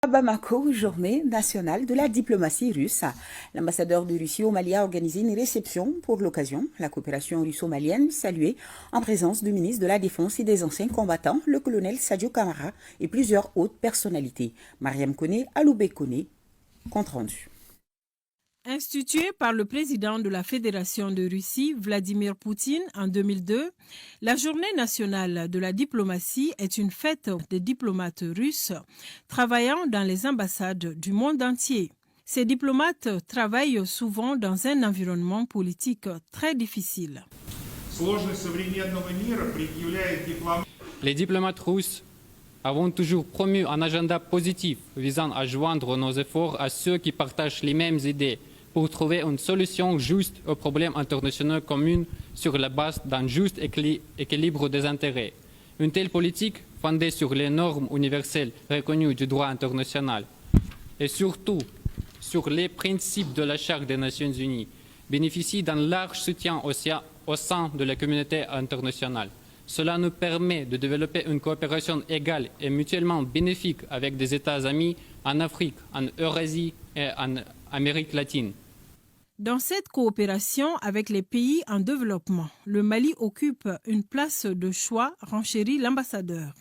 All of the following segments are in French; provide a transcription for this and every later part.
À Bamako, journée nationale de la diplomatie russe. L'ambassadeur de Russie au Mali a organisé une réception pour l'occasion. La coopération russo-malienne saluée en présence du ministre de la Défense et des anciens combattants, le colonel Sadio Kamara et plusieurs hautes personnalités. Mariam Kone, Aloubé Kone, compte rendu. Instituée par le président de la Fédération de Russie, Vladimir Poutine, en 2002, la Journée nationale de la diplomatie est une fête des diplomates russes travaillant dans les ambassades du monde entier. Ces diplomates travaillent souvent dans un environnement politique très difficile. Les diplomates russes avons toujours promu un agenda positif visant à joindre nos efforts à ceux qui partagent les mêmes idées pour trouver une solution juste aux problèmes internationaux communs sur la base d'un juste équilibre des intérêts. Une telle politique, fondée sur les normes universelles reconnues du droit international et surtout sur les principes de la Charte des Nations Unies, bénéficie d'un large soutien au sein de la communauté internationale. Cela nous permet de développer une coopération égale et mutuellement bénéfique avec des États amis en Afrique, en Eurasie et en Amérique latine. Dans cette coopération avec les pays en développement, le Mali occupe une place de choix, renchérit l'ambassadeur.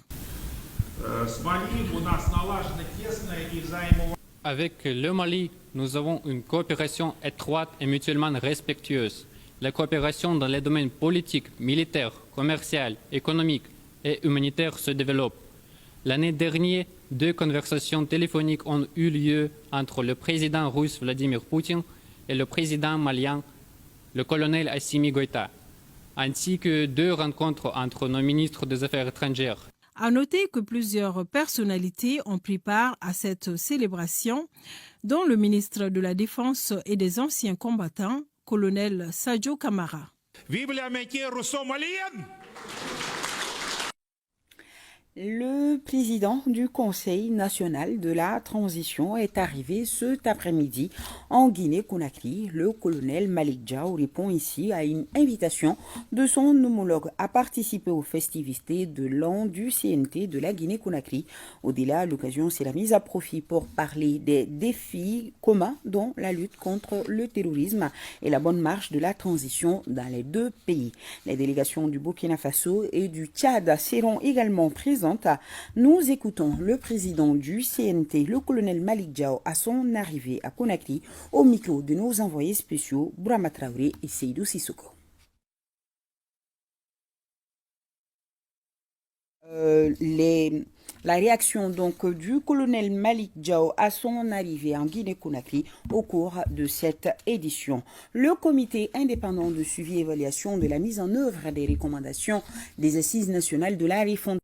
Avec le Mali, nous avons une coopération étroite et mutuellement respectueuse. La coopération dans les domaines politiques, militaires, commerciaux, économiques et humanitaires se développe. L'année dernière, 2 conversations téléphoniques ont eu lieu entre le président russe Vladimir Poutine et le président malien, le colonel Assimi Goïta, ainsi que 2 rencontres entre nos ministres des Affaires étrangères. À noter que plusieurs personnalités ont pris part à cette célébration, dont le ministre de la Défense et des anciens combattants, colonel Sadio Kamara. Vive l'amitié russo-malienne! Le président du Conseil national de la transition est arrivé cet après-midi en Guinée-Conakry. Le colonel Malick Diaw répond ici à une invitation de son homologue à participer aux festivités de l'an du CNT de la Guinée-Conakry. Au-delà, l'occasion c'est la mise à profit pour parler des défis communs dont la lutte contre le terrorisme et la bonne marche de la transition dans les 2 pays. Les délégations du Burkina Faso et du Tchad seront également présentes. Nous écoutons le président du CNT, le colonel Malick Diaw, à son arrivée à Conakry, au micro de nos envoyés spéciaux, Brahma Traoré et Seydou Sissoko. La réaction donc du colonel Malick Diaw à son arrivée en Guinée-Conakry au cours de cette édition. Le comité indépendant de suivi et évaluation de la mise en œuvre des recommandations des assises nationales de la réforme